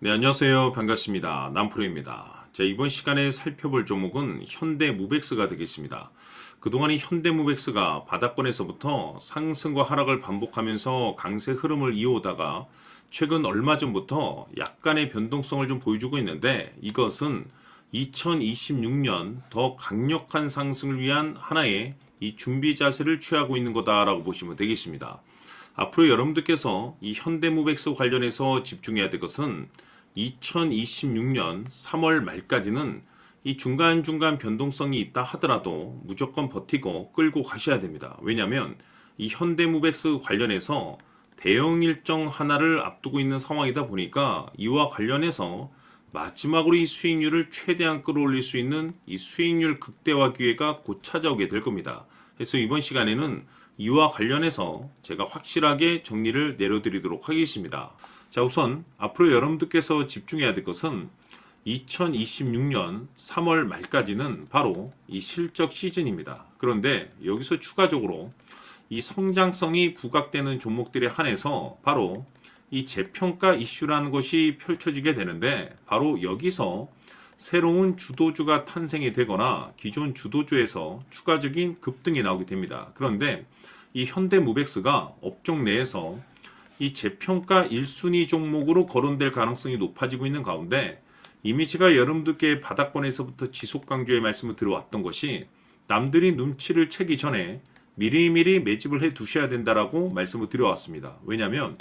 네, 안녕하세요. 반갑습니다. 남프로입니다. 자, 이번 시간에 살펴볼 종목은 현대무백스가 되겠습니다. 그동안 이 현대무백스가 바닥권에서부터 상승과 하락을 반복하면서 강세 흐름을 이어오다가 최근 얼마 전부터 약간의 변동성을 좀 보여주고 있는데, 이것은 2026년 더 강력한 상승을 위한 하나의 이 준비 자세를 취하고 있는 거다라고 보시면 되겠습니다. 앞으로 여러분들께서 이 현대무백스 관련해서 집중해야 될 것은 2026년 3월 말까지는 이 중간중간 변동성이 있다 하더라도 무조건 버티고 끌고 가셔야 됩니다. 왜냐하면 이 현대무백스 관련해서 대형 일정 하나를 앞두고 있는 상황이다 보니까 이와 관련해서 마지막으로 이 수익률을 최대한 끌어올릴 수 있는 이 수익률 극대화 기회가 곧 찾아오게 될 겁니다. 그래서 이번 시간에는 이와 관련해서 제가 확실하게 정리를 내려드리도록 하겠습니다. 자, 우선 앞으로 여러분들께서 집중해야 될 것은 2026년 3월 말까지는 바로 이 실적 시즌입니다. 그런데 여기서 추가적으로 이 성장성이 부각되는 종목들에 한해서 바로 이 재평가 이슈라는 것이 펼쳐지게 되는데, 바로 여기서 새로운 주도주가 탄생이 되거나 기존 주도주에서 추가적인 급등이 나오게 됩니다. 그런데 이 현대무백스가 업종 내에서 이 재평가 1순위 종목으로 거론될 가능성이 높아지고 있는 가운데, 이미 제가 여러분들께 바닥권에서부터 지속 강조의 말씀을 드려왔던 것이 남들이 눈치를 채기 전에 미리미리 매집을 해 두셔야 된다라고 말씀을 드려왔습니다. 왜냐하면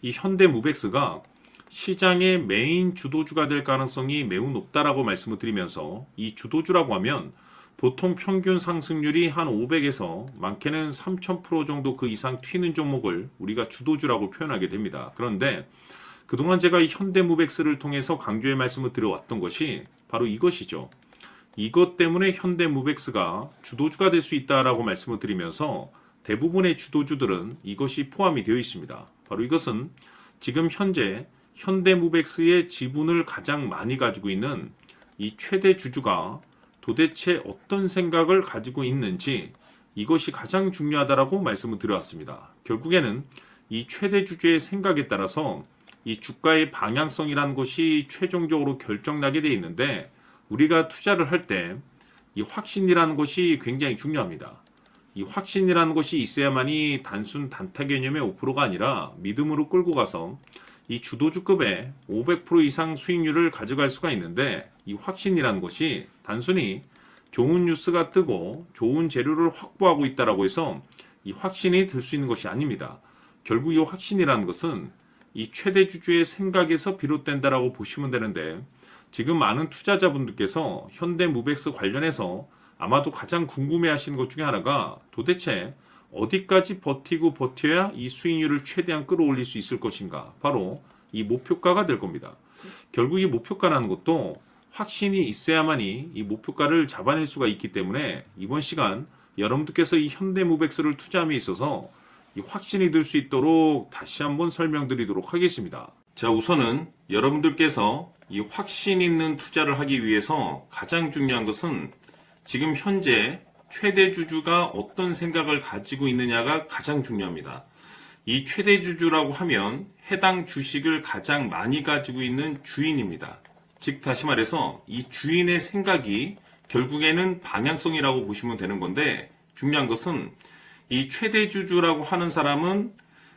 이 현대무백스가 시장의 메인 주도주가 될 가능성이 매우 높다라고 말씀을 드리면서, 이 주도주라고 하면 보통 평균 상승률이 한 500에서 많게는 3000% 정도 그 이상 튀는 종목을 우리가 주도주라고 표현하게 됩니다. 그런데 그동안 제가 이 현대무백스를 통해서 강조의 말씀을 드려왔던 것이 바로 이것이죠. 이것 때문에 현대무백스가 주도주가 될 수 있다라고 말씀을 드리면서 대부분의 주도주들은 이것이 포함이 되어 있습니다. 바로 이것은 지금 현재 현대무백스의 지분을 가장 많이 가지고 있는 이 최대 주주가 도대체 어떤 생각을 가지고 있는지, 이것이 가장 중요하다라고 말씀을 드려왔습니다. 결국에는 이 최대 주주의 생각에 따라서 이 주가의 방향성이라는 것이 최종적으로 결정나게 되어 있는데, 우리가 투자를 할 때 이 확신이라는 것이 굉장히 중요합니다. 이 확신이라는 것이 있어야만이 단순 단타 개념의 5%가 아니라 믿음으로 끌고 가서 이 주도주급의 500% 이상 수익률을 가져갈 수가 있는데, 이 확신이라는 것이 단순히 좋은 뉴스가 뜨고 좋은 재료를 확보하고 있다라고 해서 이 확신이 들 수 있는 것이 아닙니다. 결국 이 확신이라는 것은 이 최대 주주의 생각에서 비롯된다라고 보시면 되는데, 지금 많은 투자자분들께서 현대무백스 관련해서 아마도 가장 궁금해하시는 것 중에 하나가 도대체 어디까지 버티고 버텨야 이 수익률을 최대한 끌어올릴 수 있을 것인가, 바로 이 목표가가 될 겁니다. 결국 이 목표가라는 것도 확신이 있어야만이 이 목표가를 잡아낼 수가 있기 때문에 이번 시간 여러분들께서 이 현대무백스를 투자함에 있어서 이 확신이 들 수 있도록 다시 한번 설명드리도록 하겠습니다. 자, 우선은 여러분들께서 이 확신 있는 투자를 하기 위해서 가장 중요한 것은 지금 현재 최대 주주가 어떤 생각을 가지고 있느냐가 가장 중요합니다. 이 최대 주주라고 하면 해당 주식을 가장 많이 가지고 있는 주인입니다. 즉 다시 말해서 이 주인의 생각이 결국에는 방향성이라고 보시면 되는 건데, 중요한 것은 이 최대 주주라고 하는 사람은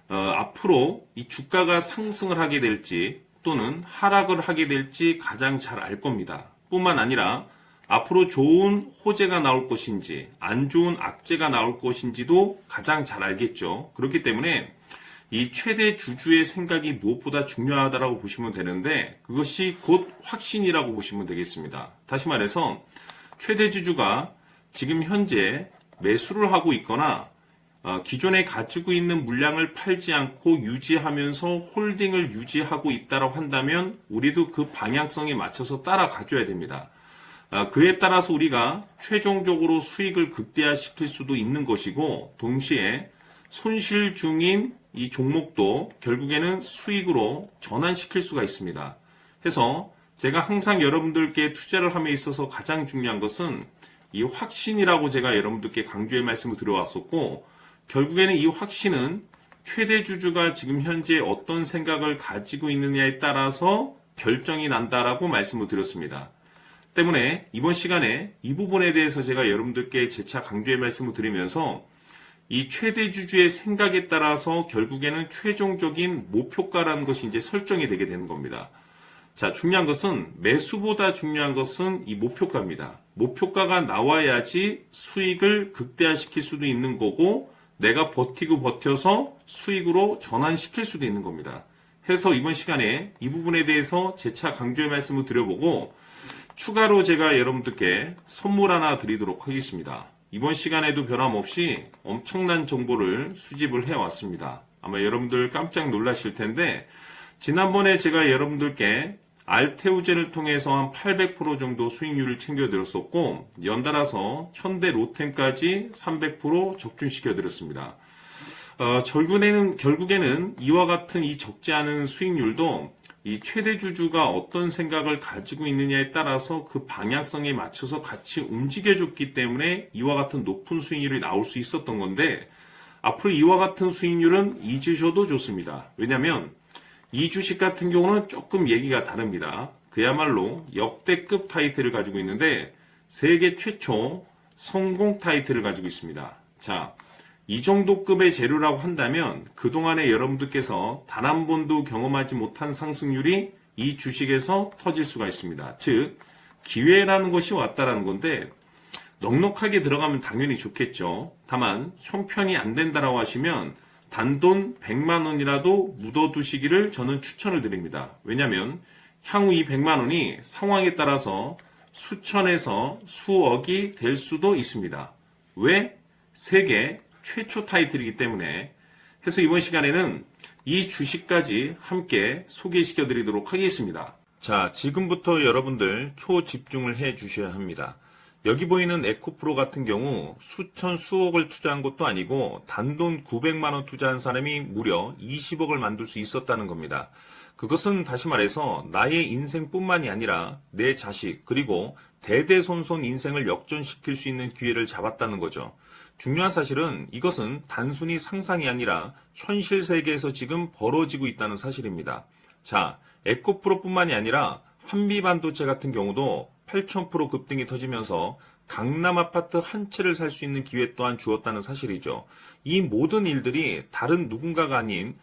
앞으로 이 주가가 상승을 하게 될지 또는 하락을 하게 될지 가장 잘 알 겁니다. 뿐만 아니라 앞으로 좋은 호재가 나올 것인지 안 좋은 악재가 나올 것인지도 가장 잘 알겠죠. 그렇기 때문에 이 최대 주주의 생각이 무엇보다 중요하다고 보시면 되는데, 그것이 곧 확신이라고 보시면 되겠습니다. 다시 말해서 최대 주주가 지금 현재 매수를 하고 있거나 기존에 가지고 있는 물량을 팔지 않고 유지하면서 홀딩을 유지하고 있다고 한다면 우리도 그 방향성에 맞춰서 따라가줘야 됩니다. 그에 따라서 우리가 최종적으로 수익을 극대화시킬 수도 있는 것이고, 동시에 손실 중인 이 종목도 결국에는 수익으로 전환시킬 수가 있습니다. 해서 제가 항상 여러분들께 투자를 함에 있어서 가장 중요한 것은 이 확신이라고 제가 여러분들께 강조의 말씀을 드려왔었고, 결국에는 이 확신은 최대 주주가 지금 현재 어떤 생각을 가지고 있느냐에 따라서 결정이 난다라고 말씀을 드렸습니다. 때문에 이번 시간에 이 부분에 대해서 제가 여러분들께 재차 강조의 말씀을 드리면서 이 최대 주주의 생각에 따라서 결국에는 최종적인 목표가라는 것이 이제 설정이 되게 되는 겁니다. 자, 중요한 것은 매수보다 중요한 것은 이 목표가입니다. 목표가가 나와야지 수익을 극대화시킬 수도 있는 거고 내가 버티고 버텨서 수익으로 전환시킬 수도 있는 겁니다. 해서 이번 시간에 이 부분에 대해서 재차 강조의 말씀을 드려보고 추가로 제가 여러분들께 선물 하나 드리도록 하겠습니다. 이번 시간에도 변함없이 엄청난 정보를 수집을 해왔습니다. 아마 여러분들 깜짝 놀라실 텐데 지난번에 제가 여러분들께 알테오젠을 통해서 한 800% 정도 수익률을 챙겨드렸었고 연달아서 현대 로템까지 300% 적중시켜드렸습니다. 결국에는 이와 같은 이 적지 않은 수익률도 이 최대 주주가 어떤 생각을 가지고 있느냐에 따라서 그 방향성에 맞춰서 같이 움직여줬기 때문에 이와 같은 높은 수익률이 나올 수 있었던 건데 앞으로 이와 같은 수익률은 잊으셔도 좋습니다. 왜냐하면 이 주식 같은 경우는 조금 얘기가 다릅니다. 그야말로 역대급 타이틀을 가지고 있는데 세계 최초 성공 타이틀을 가지고 있습니다. 자, 이 정도 급의 재료라고 한다면 그동안에 여러분들께서 단 한 번도 경험하지 못한 상승률이 이 주식에서 터질 수가 있습니다. 즉 기회라는 것이 왔다라는 건데 넉넉하게 들어가면 당연히 좋겠죠. 다만 형편이 안 된다라고 하시면 단돈 100만 원이라도 묻어두시기를 저는 추천을 드립니다. 왜냐하면 향후 이 100만 원이 상황에 따라서 수천에서 수억이 될 수도 있습니다. 왜? 세계 최초 타이틀이기 때문에. 해서 이번 시간에는 이 주식까지 함께 소개시켜 드리도록 하겠습니다. 자, 지금부터 여러분들 초집중을 해 주셔야 합니다. 여기 보이는 에코프로 같은 경우 수천 수억을 투자한 것도 아니고 단돈 900만 원 투자한 사람이 무려 20억을 만들 수 있었다는 겁니다. 그것은 다시 말해서 나의 인생뿐만이 아니라 내 자식 그리고 대대손손 인생을 역전시킬 수 있는 기회를 잡았다는 거죠. 중요한 사실은 이것은 단순히 상상이 아니라 현실 세계에서 지금 벌어지고 있다는 사실입니다. 자, 에코프로뿐만이 아니라 한미반도체 같은 경우도 8,000% 급등이 터지면서 강남 아파트 한 채를 살 수 있는 기회 또한 주었다는 사실이죠. 이 모든 일들이 다른 누군가가 아닌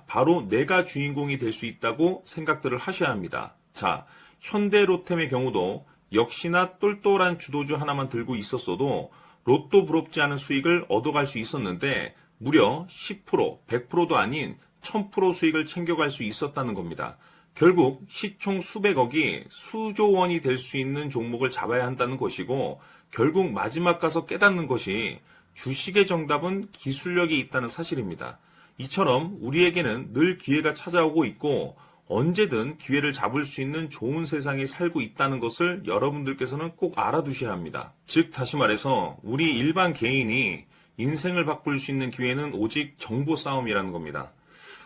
바로 내가 주인공이 될 수 있다고 생각들을 하셔야 합니다. 자, 현대로템의 경우도 역시나 똘똘한 주도주 하나만 들고 있었어도 로또 부럽지 않은 수익을 얻어갈 수 있었는데 무려 10%, 100%도 아닌 1000% 수익을 챙겨갈 수 있었다는 겁니다. 결국 시총 수백억이 수조 원이 될 수 있는 종목을 잡아야 한다는 것이고 결국 마지막 가서 깨닫는 것이 주식의 정답은 기술력이 있다는 사실입니다. 이처럼 우리에게는 늘 기회가 찾아오고 있고 언제든 기회를 잡을 수 있는 좋은 세상에 살고 있다는 것을 여러분들께서는 꼭 알아두셔야 합니다. 즉 다시 말해서 우리 일반 개인이 인생을 바꿀 수 있는 기회는 오직 정보 싸움이라는 겁니다.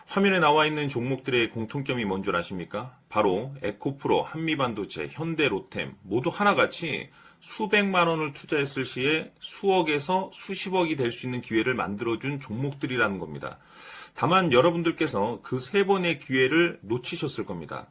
화면에 나와 있는 종목들의 공통점이 뭔 줄 아십니까? 바로 에코프로, 한미반도체, 현대로템 모두 하나같이 수백만 원을 투자했을 시에 수억에서 수십억이 될 수 있는 기회를 만들어준 종목들이라는 겁니다. 다만 여러분들께서 그 세 번의 기회를 놓치셨을 겁니다.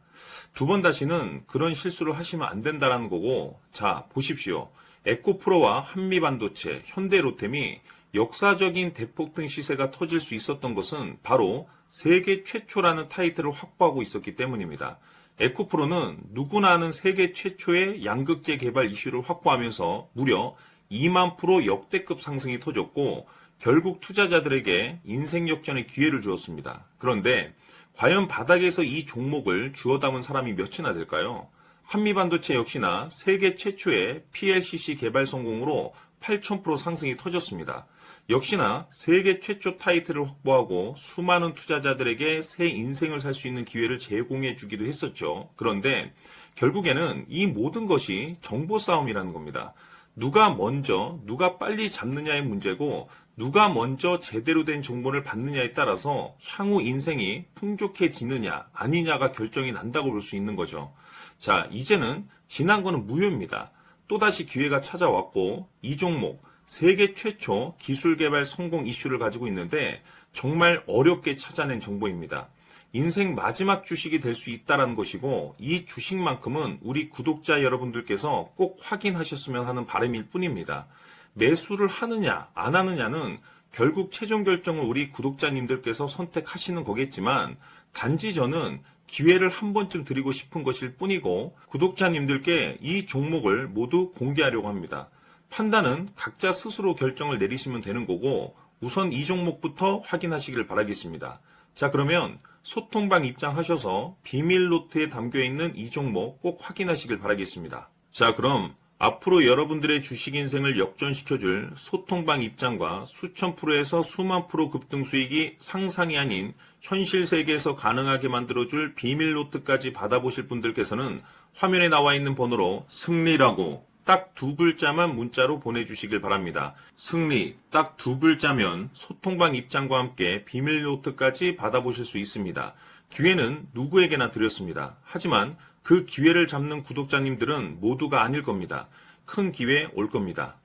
두 번 다시는 그런 실수를 하시면 안 된다는 거고, 자 보십시오. 에코프로와 한미반도체, 현대로템이 역사적인 대폭등 시세가 터질 수 있었던 것은 바로 세계 최초라는 타이틀을 확보하고 있었기 때문입니다. 에코프로는 누구나 아는 세계 최초의 양극재 개발 이슈를 확보하면서 무려 2만 프로 역대급 상승이 터졌고 결국 투자자들에게 인생 역전의 기회를 주었습니다. 그런데 과연 바닥에서 이 종목을 주워 담은 사람이 몇이나 될까요? 한미반도체 역시나 세계 최초의 PLCC 개발 성공으로 8,000% 상승이 터졌습니다. 역시나 세계 최초 타이틀을 확보하고 수많은 투자자들에게 새 인생을 살 수 있는 기회를 제공해 주기도 했었죠. 그런데 결국에는 이 모든 것이 정보 싸움이라는 겁니다. 누가 빨리 잡느냐의 문제고 누가 먼저 제대로 된 정보를 받느냐에 따라서 향후 인생이 풍족해지느냐 아니냐가 결정이 난다고 볼 수 있는 거죠. 자, 이제는 지난 거는 무효입니다. 또다시 기회가 찾아왔고 이 종목 세계 최초 기술 개발 성공 이슈를 가지고 있는데 정말 어렵게 찾아낸 정보입니다. 인생 마지막 주식이 될 수 있다라는 것이고 이 주식만큼은 우리 구독자 여러분들께서 꼭 확인하셨으면 하는 바람일 뿐입니다. 매수를 하느냐 안 하느냐는 결국 최종 결정을 우리 구독자님들께서 선택하시는 거겠지만 단지 저는 기회를 한 번쯤 드리고 싶은 것일 뿐이고 구독자님들께 이 종목을 모두 공개하려고 합니다. 판단은 각자 스스로 결정을 내리시면 되는 거고 우선 이 종목부터 확인하시길 바라겠습니다. 자, 그러면 소통방 입장하셔서 비밀 노트에 담겨있는 이 종목 꼭 확인하시길 바라겠습니다. 자, 그럼 앞으로 여러분들의 주식 인생을 역전시켜줄 소통방 입장과 수천 프로에서 수만 프로 급등 수익이 상상이 아닌 현실 세계에서 가능하게 만들어줄 비밀 노트까지 받아보실 분들께서는 화면에 나와 있는 번호로 승리라고 딱 두 글자만 문자로 보내주시길 바랍니다. 승리 딱 두 글자면 소통방 입장과 함께 비밀 노트까지 받아보실 수 있습니다. 기회는 누구에게나 드렸습니다. 하지만 그 기회를 잡는 구독자님들은 모두가 아닐 겁니다. 큰 기회 올 겁니다.